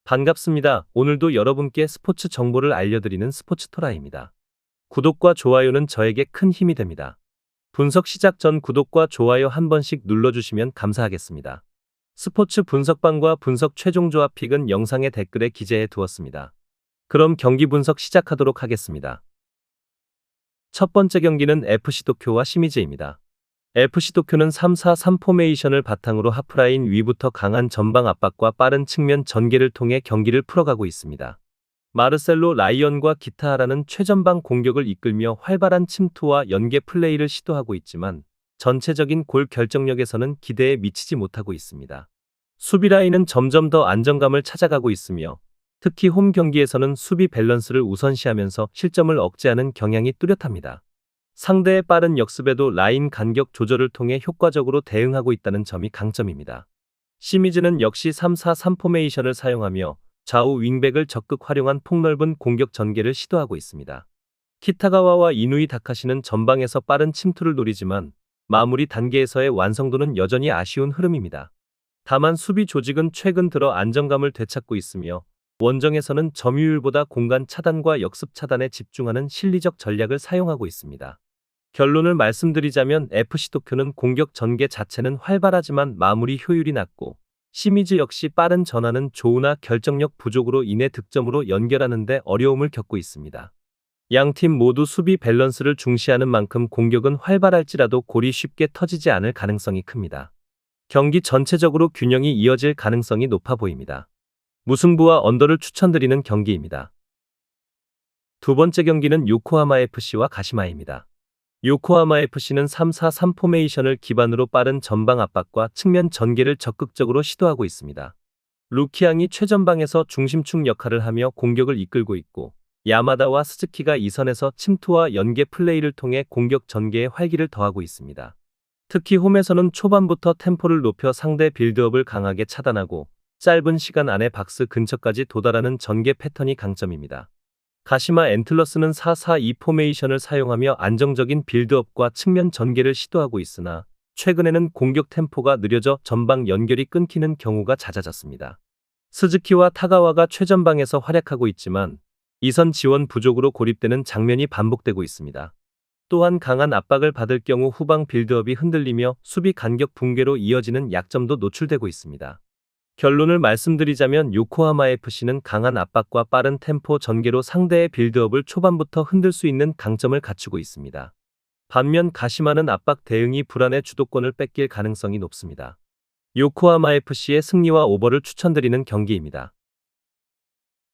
반갑습니다. 오늘도 여러분께 스포츠 정보를 알려드리는 스포츠토라입니다. 구독과 좋아요는 저에게 큰 힘이 됩니다. 분석 시작 전 구독과 좋아요 한 번씩 눌러주시면 감사하겠습니다. 스포츠 분석방과 분석 최종 조합 픽은 영상의 댓글에 기재해 두었습니다. 그럼 경기 분석 시작하도록 하겠습니다. 첫 번째 경기는 FC 도쿄와 시미즈입니다. FC 도쿄는 3-4-3 포메이션을 바탕으로 하프라인 위부터 강한 전방 압박과 빠른 측면 전개를 통해 경기를 풀어가고 있습니다. 마르셀로 라이언과 기타하라는 최전방 공격을 이끌며 활발한 침투와 연계 플레이를 시도하고 있지만 전체적인 골 결정력에서는 기대에 미치지 못하고 있습니다. 수비 라인은 점점 더 안정감을 찾아가고 있으며 특히 홈 경기에서는 수비 밸런스를 우선시하면서 실점을 억제하는 경향이 뚜렷합니다. 상대의 빠른 역습에도 라인 간격 조절을 통해 효과적으로 대응하고 있다는 점이 강점입니다. 시미즈는 역시 3-4-3 포메이션을 사용하며 좌우 윙백을 적극 활용한 폭넓은 공격 전개를 시도하고 있습니다. 키타가와와 이누이 다카시는 전방에서 빠른 침투를 노리지만 마무리 단계에서의 완성도는 여전히 아쉬운 흐름입니다. 다만 수비 조직은 최근 들어 안정감을 되찾고 있으며 원정에서는 점유율보다 공간 차단과 역습 차단에 집중하는 실리적 전략을 사용하고 있습니다. 결론을 말씀드리자면 FC 도쿄는 공격 전개 자체는 활발하지만 마무리 효율이 낮고 시미즈 역시 빠른 전환은 조우나 결정력 부족으로 인해 득점으로 연결하는 데 어려움을 겪고 있습니다. 양팀 모두 수비 밸런스를 중시하는 만큼 공격은 활발할지라도 골이 쉽게 터지지 않을 가능성이 큽니다. 경기 전체적으로 균형이 이어질 가능성이 높아 보입니다. 무승부와 언더를 추천드리는 경기입니다. 두 번째 경기는 요코하마 FC와 가시마입니다. 요코하마 FC는 3-4-3 포메이션을 기반으로 빠른 전방 압박과 측면 전개를 적극적으로 시도하고 있습니다. 루키앙이 최전방에서 중심축 역할을 하며 공격을 이끌고 있고 야마다와 스즈키가 이선에서 침투와 연계 플레이를 통해 공격 전개에 활기를 더하고 있습니다. 특히 홈에서는 초반부터 템포를 높여 상대 빌드업을 강하게 차단하고 짧은 시간 안에 박스 근처까지 도달하는 전개 패턴이 강점입니다. 가시마 엔틀러스는 4-4-2 포메이션을 사용하며 안정적인 빌드업과 측면 전개를 시도하고 있으나 최근에는 공격 템포가 느려져 전방 연결이 끊기는 경우가 잦아졌습니다. 스즈키와 타가와가 최전방에서 활약하고 있지만 이선 지원 부족으로 고립되는 장면이 반복되고 있습니다. 또한 강한 압박을 받을 경우 후방 빌드업이 흔들리며 수비 간격 붕괴로 이어지는 약점도 노출되고 있습니다. 결론을 말씀드리자면 요코하마 FC는 강한 압박과 빠른 템포 전개로 상대의 빌드업을 초반부터 흔들 수 있는 강점을 갖추고 있습니다. 반면 가시마는 압박 대응이 불안해 주도권을 뺏길 가능성이 높습니다. 요코하마 FC의 승리와 오버를 추천드리는 경기입니다.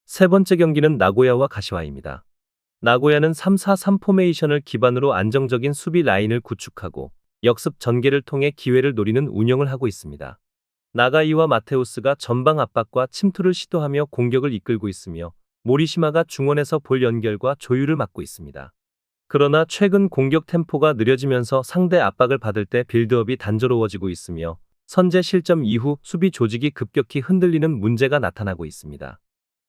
세 번째 경기는 나고야와 가시와입니다. 나고야는 3-4-3 포메이션을 기반으로 안정적인 수비 라인을 구축하고 역습 전개를 통해 기회를 노리는 운영을 하고 있습니다. 나가이와 마테우스가 전방 압박과 침투를 시도하며 공격을 이끌고 있으며 모리시마가 중원에서 볼 연결과 조율을 맡고 있습니다. 그러나 최근 공격 템포가 느려지면서 상대 압박을 받을 때 빌드업이 단조로워지고 있으며 선제 실점 이후 수비 조직이 급격히 흔들리는 문제가 나타나고 있습니다.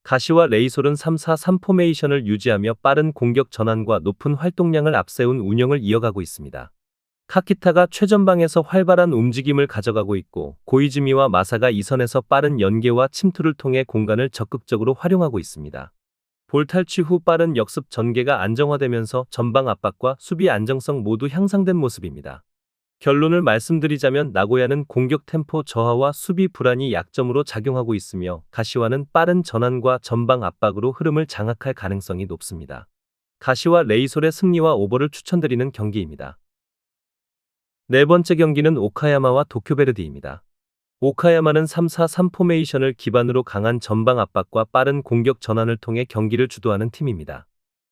가시와 레이솔은 3-4-3 포메이션을 유지하며 빠른 공격 전환과 높은 활동량을 앞세운 운영을 이어가고 있습니다. 카키타가 최전방에서 활발한 움직임을 가져가고 있고 고이즈미와 마사가 이선에서 빠른 연계와 침투를 통해 공간을 적극적으로 활용하고 있습니다. 볼 탈취 후 빠른 역습 전개가 안정화되면서 전방 압박과 수비 안정성 모두 향상된 모습입니다. 결론을 말씀드리자면 나고야는 공격 템포 저하와 수비 불안이 약점으로 작용하고 있으며 가시와는 빠른 전환과 전방 압박으로 흐름을 장악할 가능성이 높습니다. 가시와 레이솔의 승리와 오버를 추천드리는 경기입니다. 네 번째 경기는 오카야마와 도쿄베르디입니다. 오카야마는 3-4-3 포메이션을 기반으로 강한 전방 압박과 빠른 공격 전환을 통해 경기를 주도하는 팀입니다.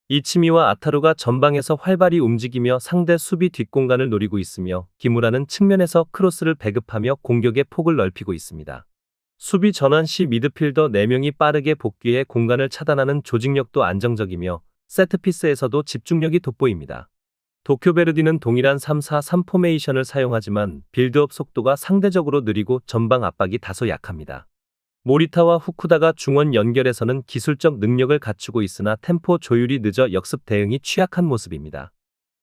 이치미와 아타루가 전방에서 활발히 움직이며 상대 수비 뒷공간을 노리고 있으며 기무라는 측면에서 크로스를 배급하며 공격의 폭을 넓히고 있습니다. 수비 전환 시 미드필더 4명이 빠르게 복귀해 공간을 차단하는 조직력도 안정적이며 세트피스에서도 집중력이 돋보입니다. 도쿄베르디는 동일한 3-4-3 포메이션을 사용하지만 빌드업 속도가 상대적으로 느리고 전방 압박이 다소 약합니다. 모리타와 후쿠다가 중원 연결에서는 기술적 능력을 갖추고 있으나 템포 조율이 늦어 역습 대응이 취약한 모습입니다.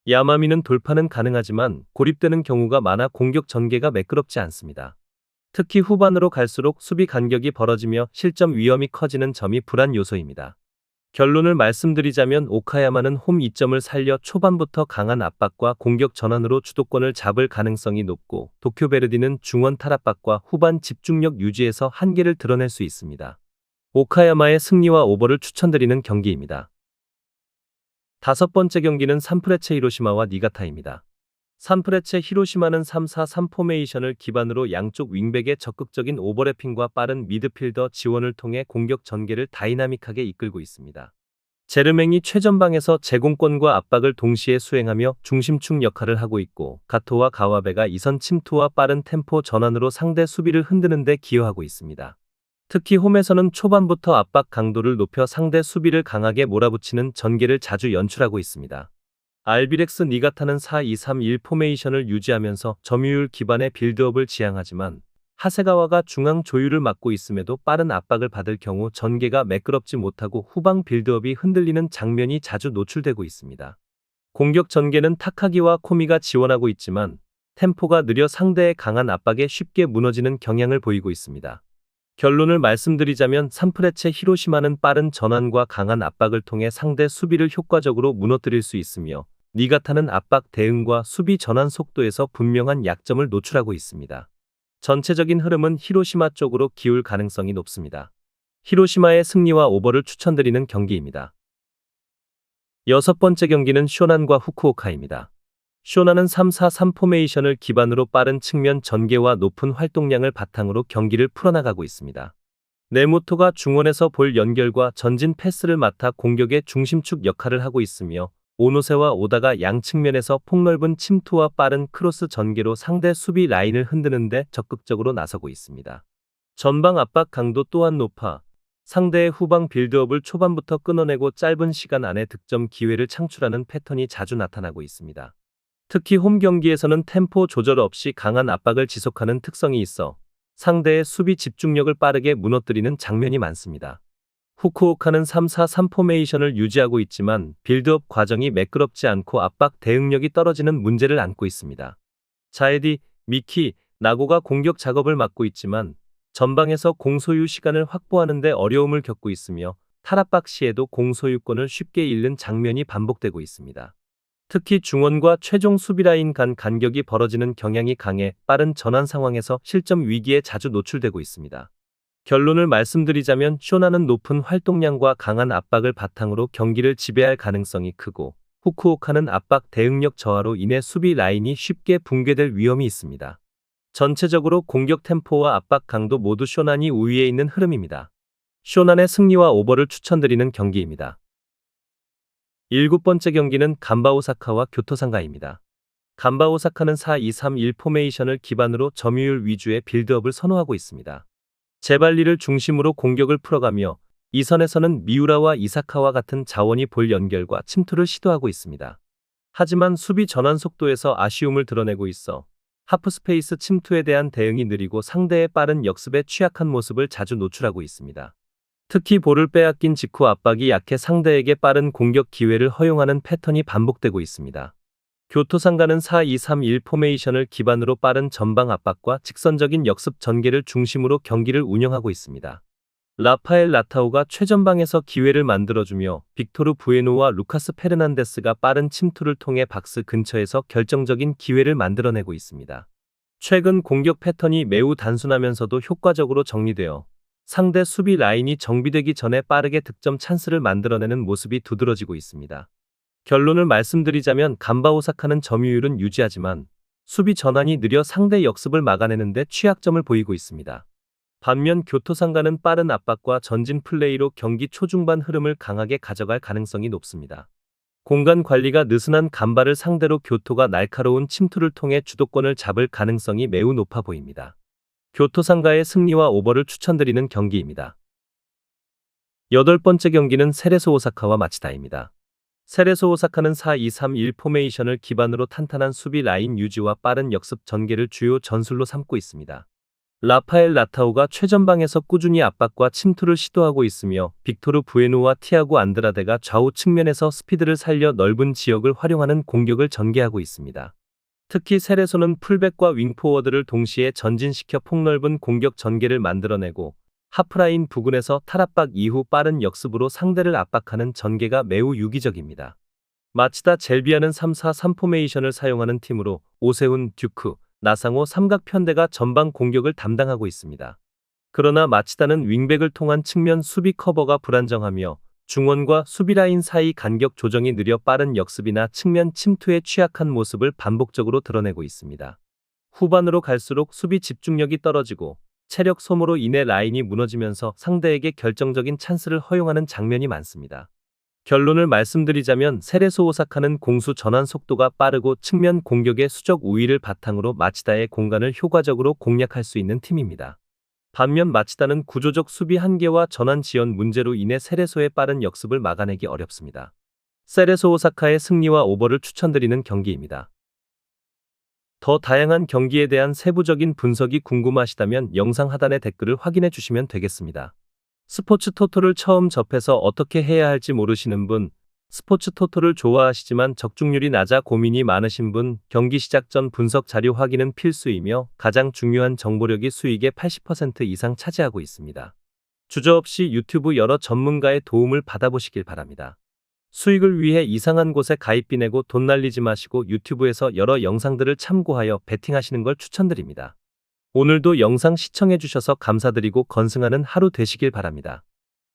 야마미는 돌파는 가능하지만 고립되는 경우가 많아 공격 전개가 매끄럽지 않습니다. 특히 후반으로 갈수록 수비 간격이 벌어지며 실점 위험이 커지는 점이 불안 요소입니다. 결론을 말씀드리자면 오카야마는 홈 이점을 살려 초반부터 강한 압박과 공격 전환으로 주도권을 잡을 가능성이 높고, 도쿄베르디는 중원 탈압박과 후반 집중력 유지에서 한계를 드러낼 수 있습니다. 오카야마의 승리와 오버를 추천드리는 경기입니다. 다섯 번째 경기는 산프레체 히로시마와 니가타입니다. 산프레체 히로시마는 3-4-3 포메이션을 기반으로 양쪽 윙백의 적극적인 오버래핑과 빠른 미드필더 지원을 통해 공격 전개를 다이나믹하게 이끌고 있습니다. 제르맹이 최전방에서 제공권과 압박을 동시에 수행하며 중심축 역할을 하고 있고, 가토와 가와베가 이선 침투와 빠른 템포 전환으로 상대 수비를 흔드는 데 기여하고 있습니다. 특히 홈에서는 초반부터 압박 강도를 높여 상대 수비를 강하게 몰아붙이는 전개를 자주 연출하고 있습니다. 알비렉스 니가타는 4-2-3-1 포메이션을 유지하면서 점유율 기반의 빌드업을 지향하지만, 하세가와가 중앙 조율을 맡고 있음에도 빠른 압박을 받을 경우 전개가 매끄럽지 못하고 후방 빌드업이 흔들리는 장면이 자주 노출되고 있습니다. 공격 전개는 타카기와 코미가 지원하고 있지만, 템포가 느려 상대의 강한 압박에 쉽게 무너지는 경향을 보이고 있습니다. 결론을 말씀드리자면 산프레체 히로시마는 빠른 전환과 강한 압박을 통해 상대 수비를 효과적으로 무너뜨릴 수 있으며, 니가타는 압박 대응과 수비 전환 속도에서 분명한 약점을 노출하고 있습니다. 전체적인 흐름은 히로시마 쪽으로 기울 가능성이 높습니다. 히로시마의 승리와 오버를 추천드리는 경기입니다. 여섯 번째 경기는 쇼난과 후쿠오카입니다. 쇼난은 3-4-3 포메이션을 기반으로 빠른 측면 전개와 높은 활동량을 바탕으로 경기를 풀어나가고 있습니다. 네모토가 중원에서 볼 연결과 전진 패스를 맡아 공격의 중심축 역할을 하고 있으며, 오노세와 오다가 양 측면에서 폭넓은 침투와 빠른 크로스 전개로 상대 수비 라인을 흔드는 데 적극적으로 나서고 있습니다. 전방 압박 강도 또한 높아 상대의 후방 빌드업을 초반부터 끊어내고 짧은 시간 안에 득점 기회를 창출하는 패턴이 자주 나타나고 있습니다. 특히 홈 경기에서는 템포 조절 없이 강한 압박을 지속하는 특성이 있어 상대의 수비 집중력을 빠르게 무너뜨리는 장면이 많습니다. 후쿠오카는 3-4-3 포메이션을 유지하고 있지만 빌드업 과정이 매끄럽지 않고 압박 대응력이 떨어지는 문제를 안고 있습니다. 자에디, 미키, 나고가 공격 작업을 맡고 있지만 전방에서 공소유 시간을 확보하는 데 어려움을 겪고 있으며, 탈압박 시에도 공소유권을 쉽게 잃는 장면이 반복되고 있습니다. 특히 중원과 최종 수비라인 간 간격이 벌어지는 경향이 강해 빠른 전환 상황에서 실점 위기에 자주 노출되고 있습니다. 결론을 말씀드리자면 쇼나는 높은 활동량과 강한 압박을 바탕으로 경기를 지배할 가능성이 크고, 후쿠오카는 압박 대응력 저하로 인해 수비 라인이 쉽게 붕괴될 위험이 있습니다. 전체적으로 공격 템포와 압박 강도 모두 쇼난이 우위에 있는 흐름입니다. 쇼난의 승리와 오버를 추천드리는 경기입니다. 일곱 번째 경기는 간바 오사카와 교토 상가입니다. 간바 오사카는 4-2-3-1 포메이션을 기반으로 점유율 위주의 빌드업을 선호하고 있습니다. 제발리를 중심으로 공격을 풀어가며, 이선에서는 미우라와 이사카와 같은 자원이 볼 연결과 침투를 시도하고 있습니다. 하지만 수비 전환 속도에서 아쉬움을 드러내고 있어 하프스페이스 침투에 대한 대응이 느리고 상대의 빠른 역습에 취약한 모습을 자주 노출하고 있습니다. 특히 볼을 빼앗긴 직후 압박이 약해 상대에게 빠른 공격 기회를 허용하는 패턴이 반복되고 있습니다. 교토 상가는 4-2-3-1 포메이션을 기반으로 빠른 전방 압박과 직선적인 역습 전개를 중심으로 경기를 운영하고 있습니다. 라파엘 라타오가 최전방에서 기회를 만들어주며, 빅토르 부에노와 루카스 페르난데스가 빠른 침투를 통해 박스 근처에서 결정적인 기회를 만들어내고 있습니다. 최근 공격 패턴이 매우 단순하면서도 효과적으로 정리되어 상대 수비 라인이 정비되기 전에 빠르게 득점 찬스를 만들어내는 모습이 두드러지고 있습니다. 결론을 말씀드리자면 간바 오사카는 점유율은 유지하지만 수비 전환이 느려 상대 역습을 막아내는 데 취약점을 보이고 있습니다. 반면 교토 상가는 빠른 압박과 전진 플레이로 경기 초중반 흐름을 강하게 가져갈 가능성이 높습니다. 공간 관리가 느슨한 간바를 상대로 교토가 날카로운 침투를 통해 주도권을 잡을 가능성이 매우 높아 보입니다. 교토 상가의 승리와 오버를 추천드리는 경기입니다. 여덟 번째 경기는 세레소 오사카와 마치다입니다. 세레소 오사카는 4-2-3-1 포메이션을 기반으로 탄탄한 수비 라인 유지와 빠른 역습 전개를 주요 전술로 삼고 있습니다. 라파엘 라타오가 최전방에서 꾸준히 압박과 침투를 시도하고 있으며, 빅토르 부에노와 티아고 안드라데가 좌우 측면에서 스피드를 살려 넓은 지역을 활용하는 공격을 전개하고 있습니다. 특히 세레소는 풀백과 윙포워드를 동시에 전진시켜 폭넓은 공격 전개를 만들어내고 하프라인 부근에서 탈압박 이후 빠른 역습으로 상대를 압박하는 전개가 매우 유기적입니다. 마치다 젤비아는 3-4-3 포메이션을 사용하는 팀으로 오세훈, 듀크, 나상호 삼각 편대가 전방 공격을 담당하고 있습니다. 그러나 마치다는 윙백을 통한 측면 수비 커버가 불안정하며 중원과 수비라인 사이 간격 조정이 느려 빠른 역습이나 측면 침투에 취약한 모습을 반복적으로 드러내고 있습니다. 후반으로 갈수록 수비 집중력이 떨어지고 체력 소모로 인해 라인이 무너지면서 상대에게 결정적인 찬스를 허용하는 장면이 많습니다. 결론을 말씀드리자면 세레소 오사카는 공수 전환 속도가 빠르고 측면 공격의 수적 우위를 바탕으로 마치다의 공간을 효과적으로 공략할 수 있는 팀입니다. 반면 마치다는 구조적 수비 한계와 전환 지연 문제로 인해 세레소의 빠른 역습을 막아내기 어렵습니다. 세레소 오사카의 승리와 오버를 추천드리는 경기입니다. 더 다양한 경기에 대한 세부적인 분석이 궁금하시다면 영상 하단의 댓글을 확인해 주시면 되겠습니다. 스포츠 토토를 처음 접해서 어떻게 해야 할지 모르시는 분, 스포츠 토토를 좋아하시지만 적중률이 낮아 고민이 많으신 분, 경기 시작 전 분석 자료 확인은 필수이며 가장 중요한 정보력이 수익의 80% 이상 차지하고 있습니다. 주저없이 유튜브 여러 전문가의 도움을 받아보시길 바랍니다. 수익을 위해 이상한 곳에 가입비 내고 돈 날리지 마시고 유튜브에서 여러 영상들을 참고하여 베팅하시는 걸 추천드립니다. 오늘도 영상 시청해주셔서 감사드리고 건승하는 하루 되시길 바랍니다.